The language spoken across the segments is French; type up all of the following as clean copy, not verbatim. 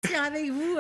partir avec vous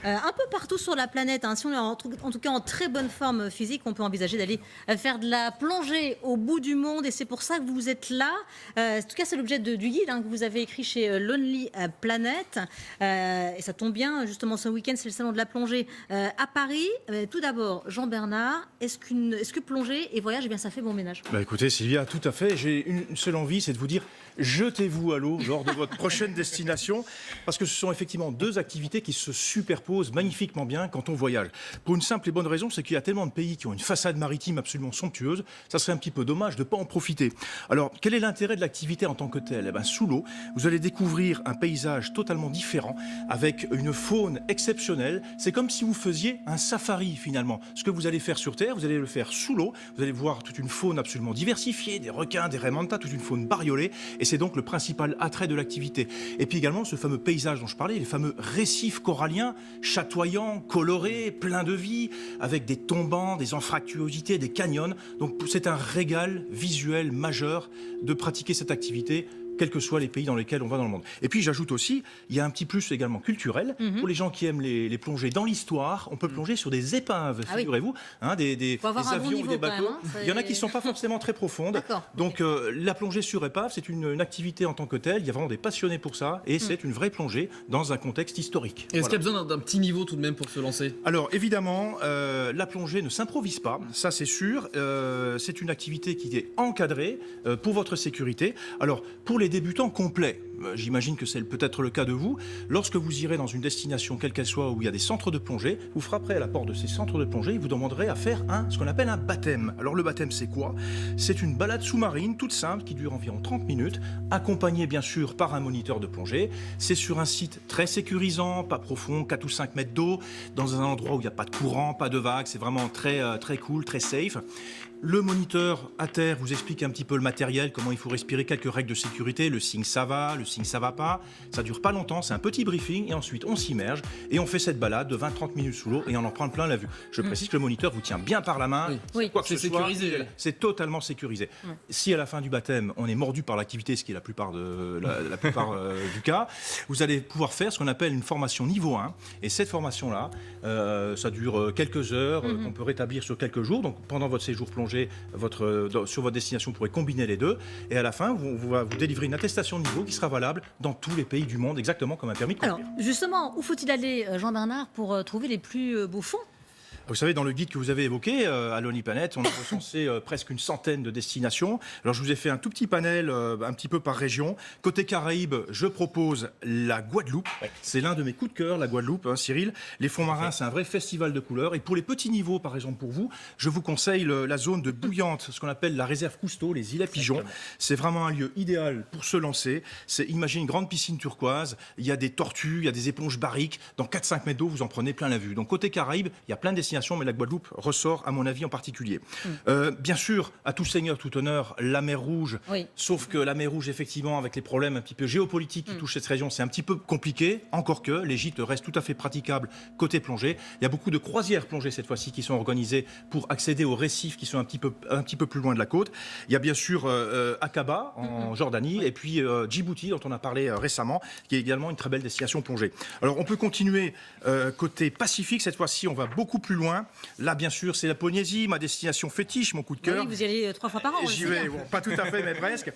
un peu partout sur la planète. Si on est en tout cas en très bonne forme physique, on peut envisager d'aller faire de la plongée au bout du monde. Et c'est pour ça que vous êtes là. En tout cas, c'est l'objet du guide que vous avez écrit chez Lonely Planet. Et ça tombe bien, justement, ce week-end, c'est le salon de la plongée à Paris. Tout d'abord, Jean-Bernard, est-ce que plonger et voyage, eh bien, ça fait bon ménage? Écoutez, Sylvia, tout à fait. J'ai une seule envie, c'est de vous dire, jetez-vous à l'eau lors de votre prochaine destination, parce que ce sont effectivement deux activités qui se superposent magnifiquement bien quand on voyage. Pour une simple et bonne raison, c'est qu'il y a tellement de pays qui ont une façade maritime absolument somptueuse, ça serait un petit peu dommage de ne pas en profiter. Alors, quel est l'intérêt de l'activité en tant que telle? Sous l'eau, vous allez découvrir un paysage totalement différent, avec une faune exceptionnelle. C'est comme si vous faisiez un safari finalement. Ce que vous allez faire sur Terre, vous allez le faire sous l'eau. Vous allez voir toute une faune absolument diversifiée, des requins, des raies mantas, toute une faune bariolée. Et c'est donc le principal attrait de l'activité. Et puis également ce fameux paysage dont je parlais, les fameux récifs coralliens, chatoyants, colorés, pleins de vie, avec des tombants, des anfractuosités, des canyons. Donc c'est un régal visuel majeur de pratiquer cette activité, quels que soient les pays dans lesquels on va dans le monde. Et puis j'ajoute aussi, il y a un petit plus également culturel. Pour les gens qui aiment les plongées dans l'histoire, on peut plonger sur des épaves, figurez-vous, des avions ou des bateaux. Il y en a qui ne sont pas forcément très profondes. Donc la plongée sur épave, c'est une activité en tant que telle. Il y a vraiment des passionnés pour ça et c'est une vraie plongée dans un contexte historique. Est-ce qu'il y a besoin d'un petit niveau tout de même pour se lancer? Alors évidemment, la plongée ne s'improvise pas, ça c'est sûr. C'est une activité qui est encadrée pour votre sécurité. Alors pour les débutants complets, j'imagine que c'est peut-être le cas de vous, lorsque vous irez dans une destination quelle qu'elle soit où il y a des centres de plongée, vous frapperez à la porte de ces centres de plongée et vous demanderez à faire ce qu'on appelle un baptême. Alors le baptême c'est quoi? C'est une balade sous-marine toute simple qui dure environ 30 minutes, accompagnée bien sûr par un moniteur de plongée. C'est sur un site très sécurisant, pas profond, 4 ou 5 mètres d'eau, dans un endroit où il n'y a pas de courant, pas de vagues, c'est vraiment très cool, très safe. Le moniteur à terre vous explique un petit peu le matériel, comment il faut respirer, quelques règles de sécurité, le signe ça va, le signe ça va pas. Ça dure pas longtemps, c'est un petit briefing et ensuite on s'immerge et on fait cette balade de 20-30 minutes sous l'eau et on en prend plein la vue. Je précise que le moniteur vous tient bien par la main. Oui. Quoi que ce soit, sécurisé. c'est totalement sécurisé. Si à la fin du baptême on est mordu par l'activité, ce qui est la plupart du cas, vous allez pouvoir faire ce qu'on appelle une formation niveau 1 et cette formation là, ça dure quelques heures, qu'on peut rétablir sur quelques jours. Donc pendant votre séjour plongé sur votre destination, vous pourrez combiner les deux et à la fin vous délivrer une attestation de niveau qui sera valable dans tous les pays du monde, exactement comme un permis de conduire. Alors justement, où faut-il aller, Jean-Bernard, pour trouver les plus beaux fonds? Vous savez, dans le guide que vous avez évoqué, à Lonely Planet, on a recensé presque une centaine de destinations. Alors, je vous ai fait un tout petit panel, un petit peu par région. Côté Caraïbes, je propose la Guadeloupe. C'est l'un de mes coups de cœur, la Guadeloupe, Cyril. Les fonds marins, c'est un vrai festival de couleurs. Et pour les petits niveaux, par exemple pour vous, je vous conseille la zone de Bouillante, ce qu'on appelle la réserve Cousteau, les îles à Pigeons. C'est vraiment un lieu idéal pour se lancer. Imaginez une grande piscine turquoise, il y a des tortues, il y a des éponges barriques. Dans 4-5 mètres d'eau, vous en prenez plein la vue. Donc, côté Caraïbes, il y a plein de destinations, mais la Guadeloupe ressort, à mon avis, en particulier. Bien sûr, à tout seigneur, tout honneur, la mer Rouge. Sauf que la mer Rouge, effectivement, avec les problèmes un petit peu géopolitiques qui touchent cette région, c'est un petit peu compliqué. Encore que les gîtes restent tout à fait praticables côté plongée. Il y a beaucoup de croisières plongées cette fois-ci qui sont organisées pour accéder aux récifs qui sont un petit peu plus loin de la côte. Il y a bien sûr Aqaba en Jordanie et puis Djibouti dont on a parlé récemment, qui est également une très belle destination plongée. Alors on peut continuer côté Pacifique. Cette fois-ci, on va beaucoup plus loin. Là, bien sûr, c'est la Polynésie, ma destination fétiche, mon coup de cœur. Oui, vous y allez 3 fois par an. J'y vais, pas tout à fait, mais presque.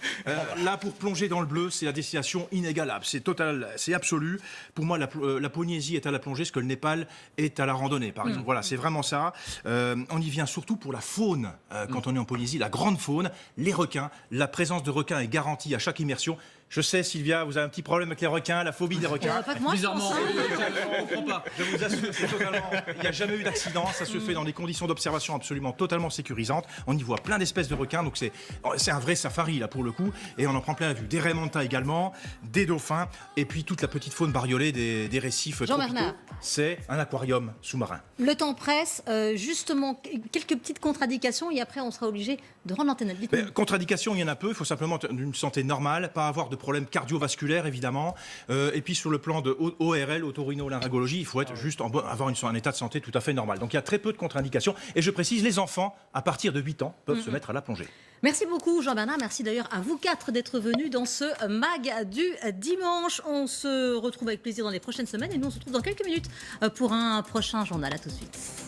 Là, pour plonger dans le bleu, c'est la destination inégalable. C'est total, c'est absolu. Pour moi, la Polynésie est à la plongée, ce que le Népal est à la randonnée, par exemple. Voilà, c'est vraiment ça. On y vient surtout pour la faune. Quand on est en Polynésie, la grande faune, les requins. La présence de requins est garantie à chaque immersion. Je sais, Sylvia, vous avez un petit problème avec les requins, la phobie des requins. Pas que moi, Bizarrement, je on comprend pas. Je vous assure, c'est totalement. Il n'y a jamais eu d'accident. Ça se fait dans des conditions d'observation absolument totalement sécurisantes. On y voit plein d'espèces de requins. Donc c'est un vrai safari là pour le coup. Et on en prend plein la vue. Des raies mantas également, des dauphins, et puis toute la petite faune bariolée des récifs tropicaux. C'est un aquarium sous-marin. Le temps presse. Justement, quelques petites contradictions et après on sera obligé de rendre l'antenne. Contradictions, il y en a peu. Il faut simplement être d'une santé normale, pas avoir de problèmes cardiovasculaires évidemment. Et puis sur le plan de ORL, otorhinolaryngologie, il faut être juste avoir un état de santé tout à fait normal. Donc il y a très peu de contre-indications. Et je précise, les enfants, à partir de 8 ans, peuvent se mettre à la plongée. Merci beaucoup Jean-Bernard, merci d'ailleurs à vous 4 d'être venus dans ce MAG du dimanche. On se retrouve avec plaisir dans les prochaines semaines et nous on se retrouve dans quelques minutes pour un prochain journal. À tout de suite.